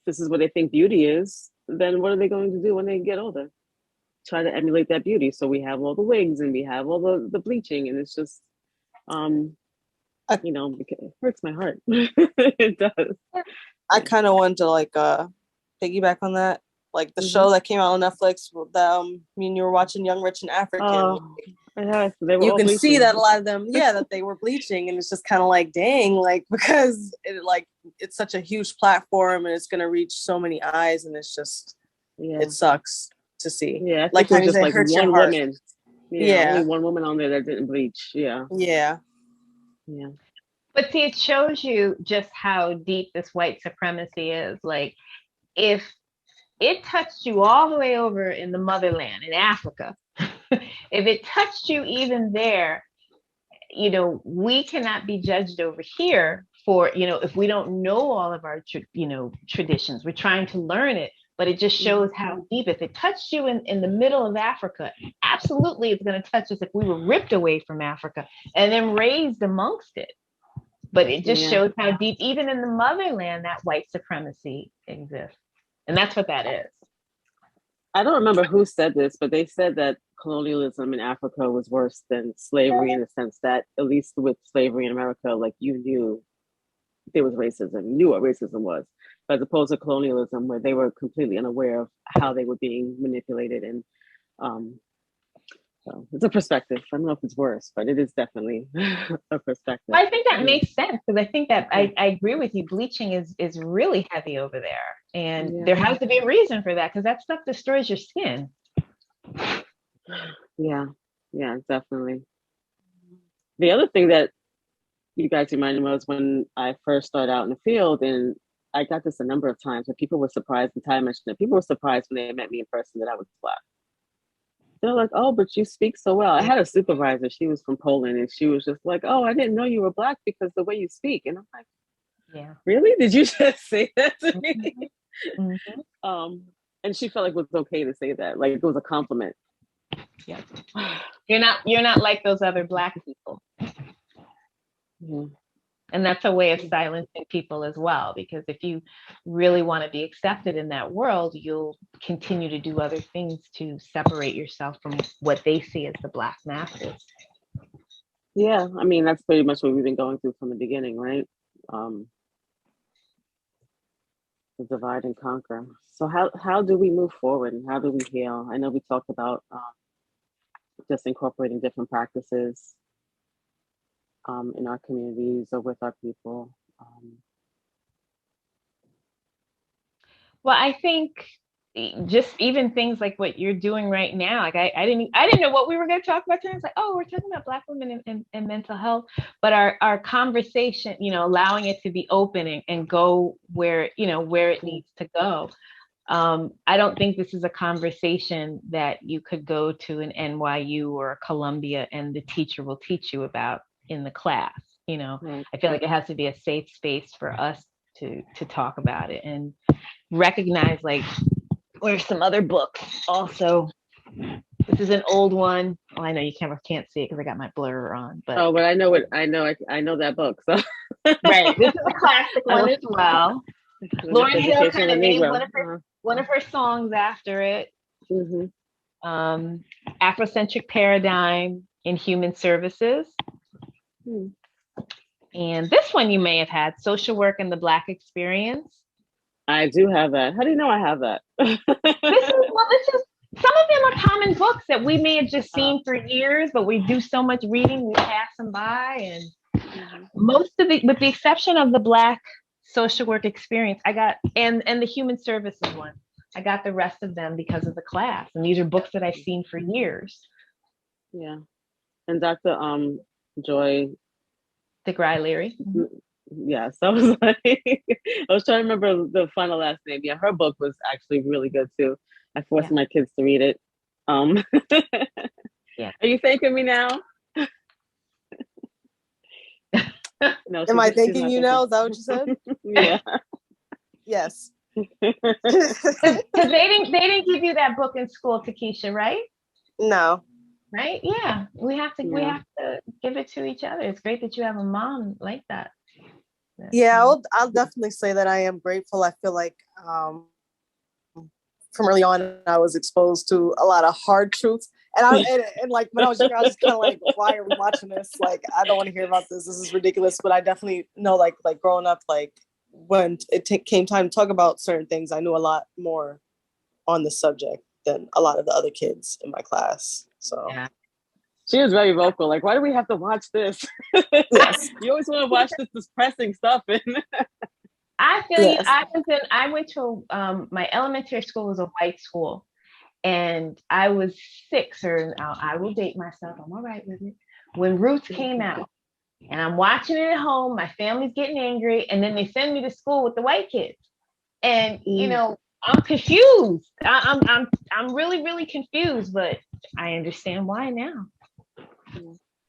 this is what they think beauty is, then what are they going to do when they get older? Try to emulate that beauty. So we have all the wigs and we have all the bleaching, and it's just, it hurts my heart. It does. I kind of wanted to piggyback on that. Like the show that came out on Netflix, you were watching Young, Rich, and African. Yes, you can bleaching. See that a lot of them, that they were bleaching, and it's just kind of like, dang, because it's such a huge platform and it's gonna reach so many eyes, and it's just, it sucks to see. Yeah, like it's just like one woman. Yeah, only one woman on there that didn't bleach. Yeah. But see, it shows you just how deep this white supremacy is. Like, if it touched you all the way over in the motherland in Africa, if it touched you even there, we cannot be judged over here for, if we don't know all of our, traditions. We're trying to learn it, but it just shows how deep. If it touched you in the middle of Africa, absolutely it's going to touch us if we were ripped away from Africa and then raised amongst it. But it just shows how deep, even in the motherland, that white supremacy exists. And that's what that is. I don't remember who said this, but they said that colonialism in Africa was worse than slavery, in the sense that, at least with slavery in America, like, you knew there was racism, you knew what racism was, as opposed to colonialism, where they were completely unaware of how they were being manipulated. And so it's a perspective. I don't know if it's worse, but it is definitely a perspective. I think that makes sense, because I think that I agree with you. Bleaching is really heavy over there, and there has to be a reason for that, because that stuff destroys your skin. Yeah, definitely. The other thing that you guys reminded me was when I first started out in the field, and I got this a number of times, where people were surprised, and Ty mentioned it, people were surprised when they met me in person that I was Black. They're like, oh, but you speak so well. I had a supervisor, she was from Poland, and she was just like, oh, I didn't know you were Black because the way you speak. And I'm like, yeah, really? Did you just say that to me? And she felt like it was okay to say that, like it was a compliment. Yeah. You're not like those other Black people. And that's a way of silencing people as well, because if you really want to be accepted in that world, you'll continue to do other things to separate yourself from what they see as the Black masses. Yeah, I mean, that's pretty much what we've been going through from the beginning, right? The divide and conquer. So how do we move forward, and how do we heal? I know we talked about just incorporating different practices in our communities or with our people. Well, I think just even things like what you're doing right now, like I didn't know what we were going to talk about today. It's like, oh, we're talking about Black women and mental health, but our conversation, allowing it to be open and go where it needs to go. I don't think this is a conversation that you could go to an NYU or a Columbia and the teacher will teach you about in the class. I feel like it has to be a safe space for us to talk about it and recognize, like, where's some other books also. This is an old one. Oh, I know you can't see it because I got my blur on. But but I know that book. So right, this is a classic one as well. Lauryn Hill kind of named one of her songs after it. Afrocentric Paradigm in Human Services. And this one you may have had, Social Work and the Black Experience. I do have that. How do you know I have that? This is some of them are common books that we may have just seen for years, but we do so much reading, we pass them by. And most of it, with the exception of the Black Social Work Experience, I got, and the Human Services one, I got the rest of them because of the class. And these are books that I've seen for years. Yeah. And Dr. Joy Leary. Yes, I was like, I was trying to remember the final last name. Yeah, her book was actually really good too. I forced my kids to read it. Yeah. Are you thanking me now? No. Am I she's thanking not you now? Is that what you said? Yeah. Yes. Because they didn't give you that book in school, Takesha, right? No. Right? Yeah. We have Yeah. to give it to each other. It's great that you have a mom like that. Yeah, I'll definitely say that I am grateful. I feel like from early on, I was exposed to a lot of hard truths. And like when I was younger, I was just kind of like, why are we watching this? Like, I don't want to hear about this. This is ridiculous. But I definitely know, like growing up, like when it came time to talk about certain things, I knew a lot more on the subject than a lot of the other kids in my class. So Yeah. She was very vocal. Like, why do we have to watch this? yes, You always want to watch this depressing stuff. And I feel you. yes. I went to my elementary school was a white school, and I was 6, or I will date myself. I'm all right with it. When Roots came out, and I'm watching it at home, my family's getting angry, and then they send me to school with the white kids, and I'm confused. I'm really really confused, but I understand why now.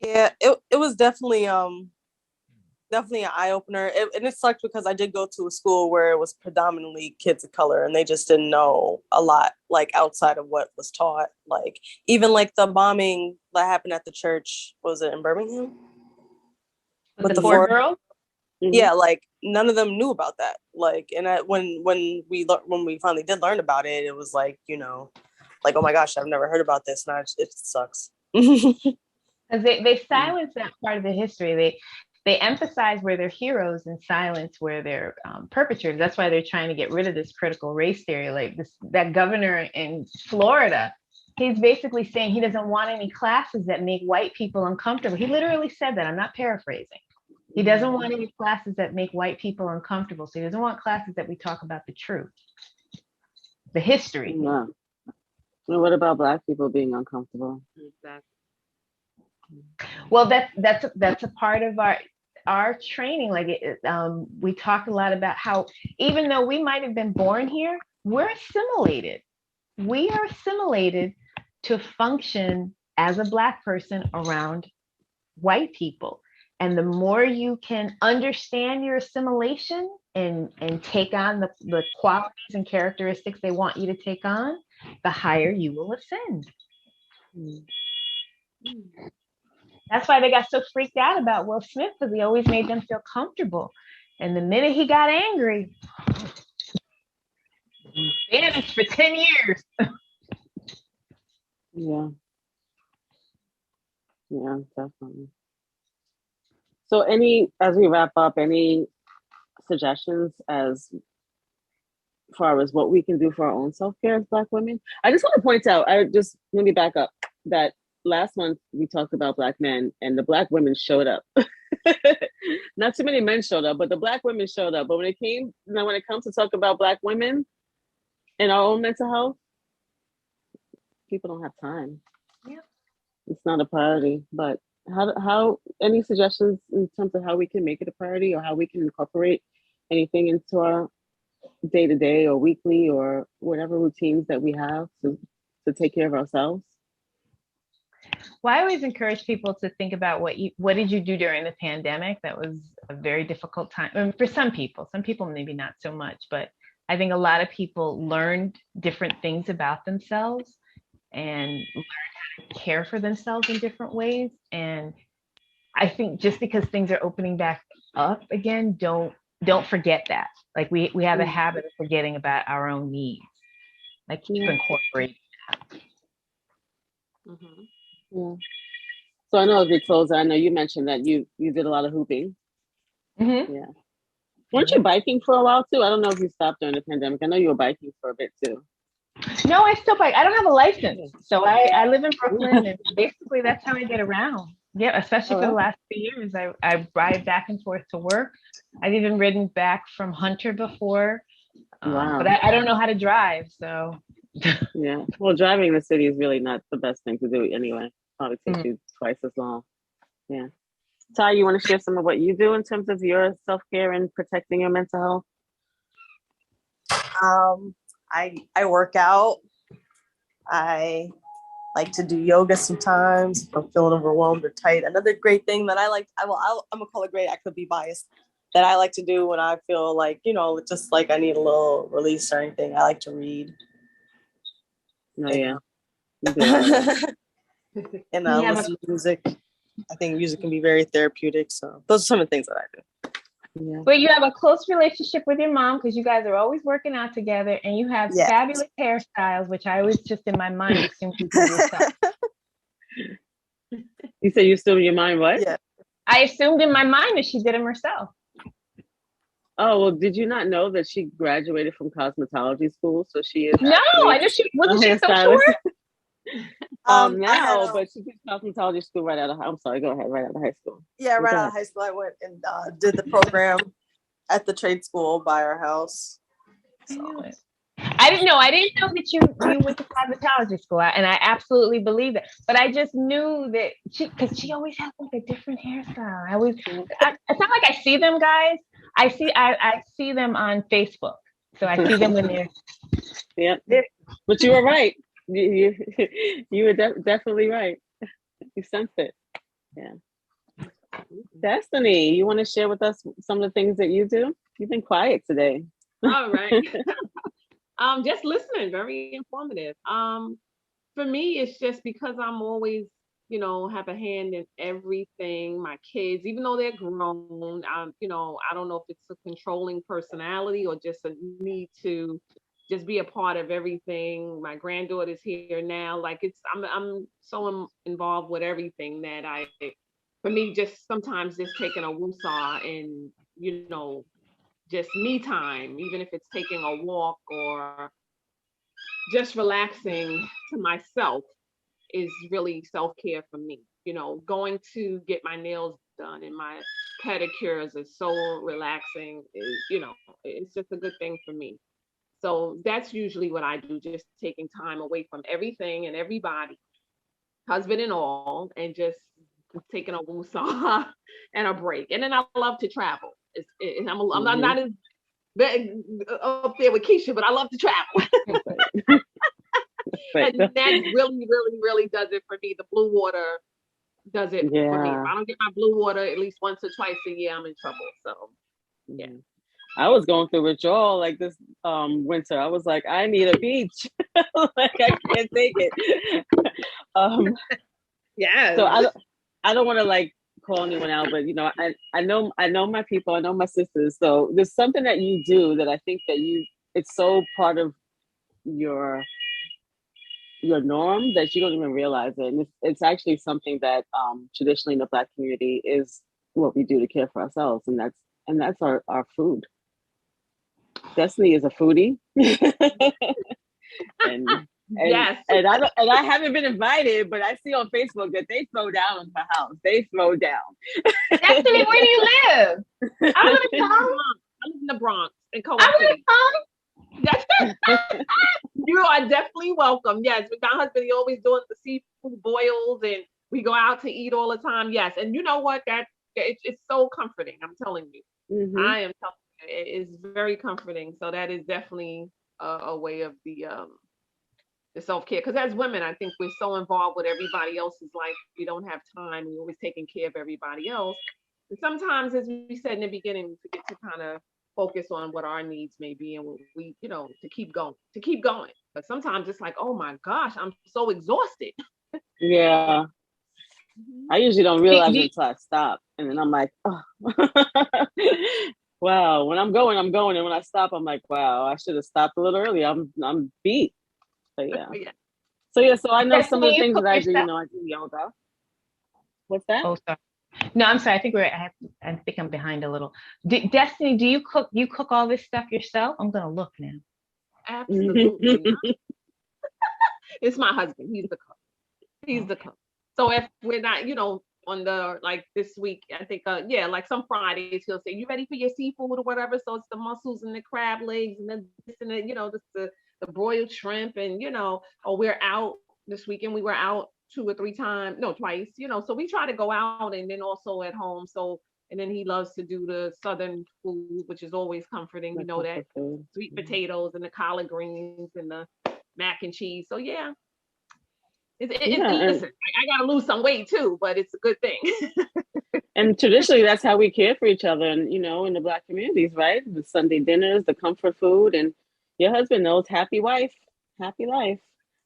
Yeah, it was definitely definitely an eye-opener, and it sucked because I did go to a school where it was predominantly kids of color, and they just didn't know a lot, like outside of what was taught. Like even like the bombing that happened at the church, was it in Birmingham With with the the 4 four? girls. Yeah, like none of them knew about that. Like, and when we finally did learn about it, it was like, like, oh my gosh, I've never heard about this. Now it sucks. Because they silence that part of the history. They emphasize where they're heroes and silence where they're perpetrators. That's why they're trying to get rid of this critical race theory. Like that governor in Florida, he's basically saying he doesn't want any classes that make white people uncomfortable. He literally said that. I'm not paraphrasing. He doesn't want any classes that make white people uncomfortable. So he doesn't want classes that we talk about the truth, the history. yeah. And what about Black people being uncomfortable? Exactly. Well, that's a part of our training. Like we talk a lot about how even though we might have been born here, we're assimilated. We are assimilated to function as a Black person around white people. And the more you can understand your assimilation and take on the qualities and characteristics they want you to take on, the higher you will ascend. That's why they got so freaked out about Will Smith, because he always made them feel comfortable. And the minute he got angry, vanished for 10 years. Yeah. Yeah, definitely. So as we wrap up, any suggestions as far as what we can do for our own self-care as Black women? I just want to point out, let me back up, that last month we talked about Black men and the Black women showed up. Not too many men showed up, but the Black women showed up. But when it comes to talk about Black women and our own mental health, people don't have time. Yeah. It's not a priority. But how any suggestions in terms of how we can make it a priority, or how we can incorporate anything into our day-to-day or weekly or whatever routines that we have to take care of ourselves? Well, I always encourage people to think about what did you do during the pandemic? That was a very difficult time for some people. Some people maybe not so much, but I think a lot of people learned different things about themselves and learned how to care for themselves in different ways. And I think just because things are opening back up again, don't forget that. Like we have a habit of forgetting about our own needs. Like keep incorporating that. Mm-hmm. Yeah. So I know as we close, I know you mentioned that you did a lot of hooping. Mm-hmm. Yeah. Weren't you biking for a while too? I don't know if you stopped during the pandemic. I know you were biking for a bit too. No, I still bike. I don't have a license. So I live in Brooklyn, and basically that's how I get around. Yeah, especially for the last 2 years. I ride back and forth to work. I've even ridden back from Hunter before. Wow. But I don't know how to drive, so. Yeah. Well, driving in the city is really not the best thing to do anyway. Probably takes you twice as long. Yeah. Ty, you want to share some of what you do in terms of your self-care and protecting your mental health? I work out. I like to do yoga sometimes if I'm feeling overwhelmed or tight. Another great thing that I'm gonna call it great. I could be biased. That I like to do when I feel like, just like I need a little release or anything. I like to read. Oh yeah. And Yeah, listen to music. I think music can be very therapeutic. So those are some of the things that I do. Yeah. But you have a close relationship with your mom because you guys are always working out together, and you have fabulous hairstyles, which I always just in my mind assume you do yourself. You said you assumed your mind what? Yeah. I assumed in my mind that she did them herself. Oh, well, did you not know that she graduated from cosmetology school? So she is No, I know she wasn't. She so short. Now, but she did cosmetology school right out of. I'm sorry, go ahead. Right out of high school. Yeah, right out of high school, I went and did the program at the trade school by our house. So. I didn't know. I didn't know that you went to cosmetology school, and I absolutely believe that. But I just knew that because she always has like a different hairstyle. It's not like I see them, guys. I see them on Facebook, so I see them when they're. Yeah, but you were right. You were definitely right. You sensed it. Yeah. Destiny, you want to share with us some of the things that you do? You've been quiet today. All right. Just listening, very informative. For me, it's just because I'm always, have a hand in everything. My kids, even though they're grown, I don't know if it's a controlling personality or just a need to just be a part of everything. My granddaughter's here now. Like I'm so involved with everything that for me, just sometimes just taking a woosah and, just me time, even if it's taking a walk or just relaxing to myself is really self-care for me. Going to get my nails done and my pedicures is so relaxing. It's just a good thing for me. So that's usually what I do, just taking time away from everything and everybody, husband and all, and just taking a woosah and a break. And then I love to travel. I'm not as up there with Keisha, but I love to travel. And that really, really, really does it for me. The blue water does it for me. If I don't get my blue water at least once or twice a year, I'm in trouble. So, yeah. I was going through withdrawal like this winter. I was like, I need a beach. Like I can't take it. Yeah. So I don't want to like call anyone out, but I know my people, I know my sisters. So there's something that you do that I think that it's so part of your norm that you don't even realize it. And it's actually something that traditionally in the Black community is what we do to care for ourselves, and that's our food. Destiny is a foodie. Yes. And I haven't been invited, but I see on Facebook that they throw down in her house. They throw down. Destiny, where do you live? I live in the Bronx in Co-op City. Yes. You are definitely welcome. Yes, with my husband, he always doing the seafood boils, and we go out to eat all the time. Yes, and you know what? It's so comforting. I'm telling you, I am telling you, it is very comforting. So that is definitely a way of the self-care. Because as women, I think we're so involved with everybody else's life, we don't have time. We're always taking care of everybody else, and sometimes, as we said in the beginning, we forget to kind of focus on what our needs may be and what we, to keep going. But sometimes it's like, oh my gosh, I'm so exhausted. Yeah. I usually don't realize it until I stop. And then I'm like, oh. Wow. When I'm going. And when I stop, I'm like, wow, I should have stopped a little earlier. I'm beat. But yeah. So I know some of the things that I do, I do yoga. What's that? Oh, sorry. No, I'm sorry. I think I'm behind a little. Destiny, do you cook? You cook all this stuff yourself? I'm gonna look now. Absolutely. It's my husband. He's the cook. So if we're not, on the like this week, I think like some Fridays he'll say, "You ready for your seafood or whatever?" So it's the mussels and the crab legs and this and the broiled shrimp and we're out this weekend. We were out 2 or 3 times, no, twice, so we try to go out and then also at home. So, and then he loves to do the Southern food, which is always comforting, that sweet potatoes and the collard greens and the mac and cheese. So yeah. It's Yeah, listen, I gotta lose some weight too, but it's a good thing. and traditionally that's how we care for each other, and in the Black communities, right? The Sunday dinners, the comfort food, and your husband knows happy wife, happy life.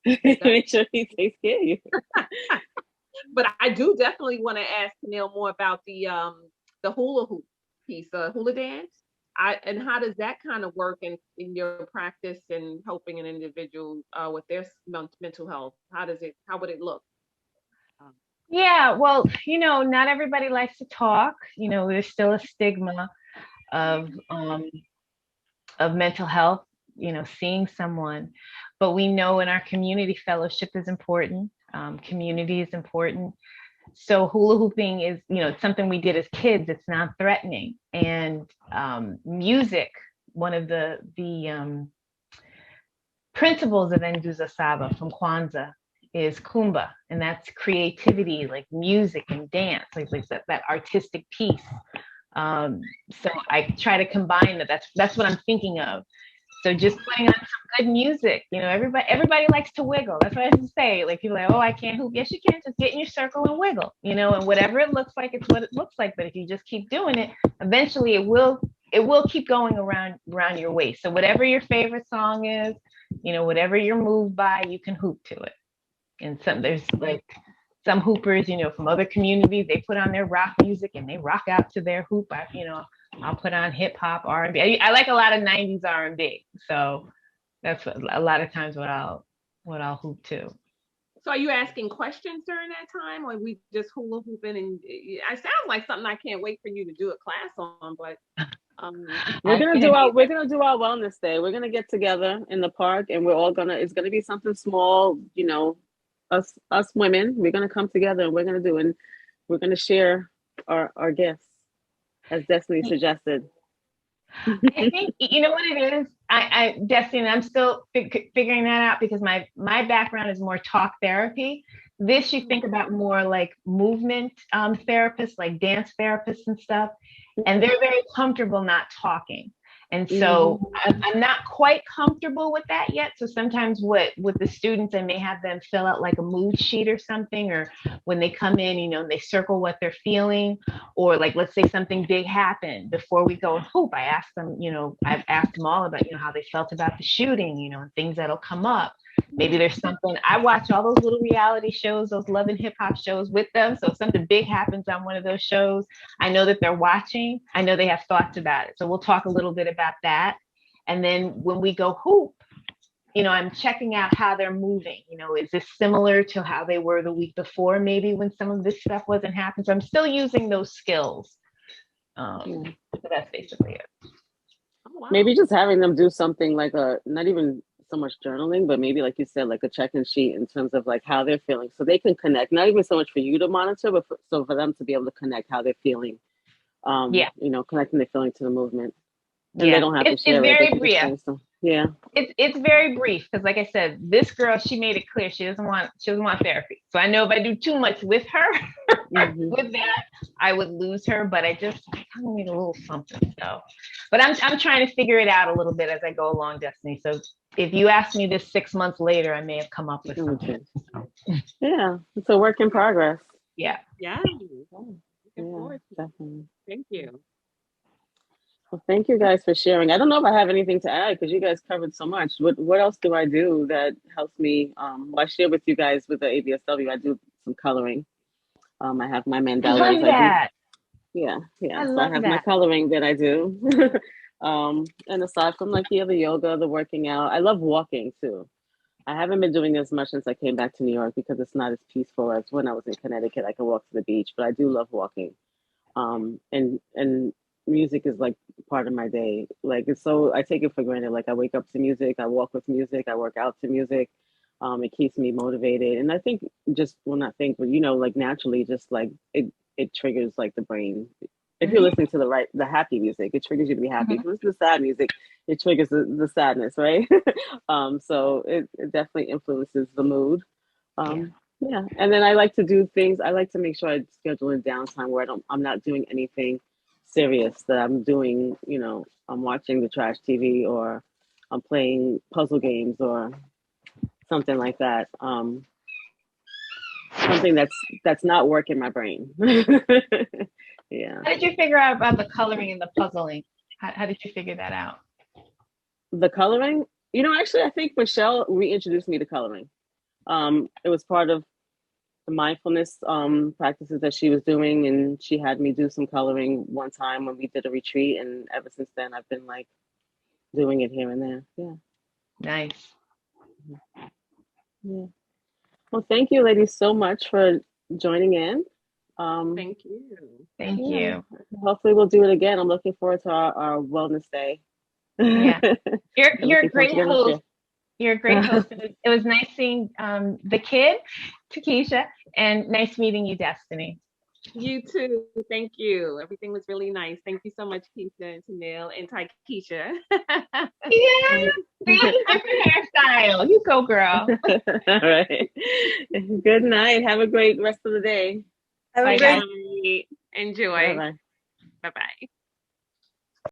Make sure he takes care of you. But I do definitely want to ask Neil more about the hula hoop piece, hula dance. And how does that kind of work in your practice and helping an individual with their mental health? How would it look? Yeah, well, not everybody likes to talk. There's still a stigma of mental health, seeing someone. But we know in our community, fellowship is important. Community is important. So hula hooping is, it's something we did as kids. It's non-threatening. And music, one of the principles of Nduza Saba from Kwanzaa is Kumba, and that's creativity, like music and dance, like that artistic piece. So I try to combine that. That's what I'm thinking of. So just putting on some good music, everybody likes to wiggle. That's what I have to say. Like people are like, oh, I can't hoop. Yes, you can. Just get in your circle and wiggle, and whatever it looks like, it's what it looks like. But if you just keep doing it, eventually it will keep going around your waist. So whatever your favorite song is, whatever you're moved by, you can hoop to it. And there's like some hoopers, from other communities, they put on their rock music and they rock out to their hoop. I'll put on hip hop, R&B. I like a lot of 90s R&B. So that's a lot of times what I'll hoop to. So are you asking questions during that time, or we just hula hooping? And it sounds like something I can't wait for you to do a class on. But we're gonna do our wellness day. We're gonna get together in the park, and it's gonna be something small. Us women, we're gonna come together, and we're gonna share our gifts, as Destiny suggested. I think what it is. I Destiny, I'm still figuring that out because my background is more talk therapy. This you think about more like movement therapists, like dance therapists and stuff, and they're very comfortable not talking. And so I'm not quite comfortable with that yet. So sometimes with the students, I may have them fill out like a mood sheet or something, or when they come in, they circle what they're feeling, or like, let's say something big happened before we go and hoop. I asked them, I've asked them all about, how they felt about the shooting, and things that'll come up. Maybe there's something. I watch all those little reality shows, those love and hip hop shows with them. So if something big happens on one of those shows, I know that they're watching. I know they have thoughts about it. So we'll talk a little bit about that. And then when we go hoop, I'm checking out how they're moving. Is this similar to how they were the week before, maybe when some of this stuff wasn't happening? So I'm still using those skills. So that's basically it. Oh, wow. Maybe just having them do something like not even so much journaling, but maybe like you said, like a check-in sheet in terms of like how they're feeling, so they can connect. Not even so much for you to monitor, but for them to be able to connect how they're feeling. Connecting their feeling to the movement, and they don't have to share it. It's very brief. Yeah, it's very brief because, like I said, this girl, she made it clear she doesn't want therapy. So I know if I do too much with her, with that, I would lose her. But I kind of need a little something. So, but I'm trying to figure it out a little bit as I go along, Destiny. So if you ask me this 6 months later, I may have come up with something. Yeah, it's a work in progress. Yeah. Yeah. Definitely. Thank you. Well, thank you guys for sharing. I don't know if I have anything to add because you guys covered so much. What else do I do that helps me? I share with you guys with the ABSW. I do some coloring. I have my mandalas. I love that. Yeah. I So love I have that. my coloring that I do. And aside from like the yoga, the working out, I love walking too. I haven't been doing as much since I came back to New York because it's not as peaceful as when I was in Connecticut. I could walk to the beach, but I do love walking. And music is like part of my day. Like it's so I take it for granted. Like I wake up to music, I walk with music, I work out to music. It keeps me motivated, and I think not think, but like naturally, just like it triggers like the brain. If you're listening to the happy music, it triggers you to be happy. If you listen to sad music, it triggers the sadness, right? So it definitely influences the mood. Yeah. And then I like to do things. I like to make sure I schedule in downtime where I'm not doing anything serious that I'm doing. I'm watching the trash TV or I'm playing puzzle games or something like that. something that's not working my brain. Yeah. How did you figure out about the coloring and the puzzling? How did you figure that out? The coloring, actually, I think Michelle reintroduced me to coloring. It was part of the mindfulness practices that she was doing, and she had me do some coloring one time when we did a retreat, and ever since then I've been like doing it here and there. Yeah. Nice. Yeah. Well, thank you, ladies, so much for joining in. Thank you. Thank you. Hopefully we'll do it again. I'm looking forward to our wellness day. Yeah. You're a Looking forward great to doing this host. year. You're a great host. It was nice seeing the kid, Takesha, and nice meeting you, Destiny. You too. Thank you. Everything was really nice. Thank you so much, Keisha and Tanil and Taikisha. Yeah, different hairstyle. You go, girl. All right. Good night. Have a great rest of the day. Have a Bye, great guys. Enjoy. Bye-bye. Bye-bye.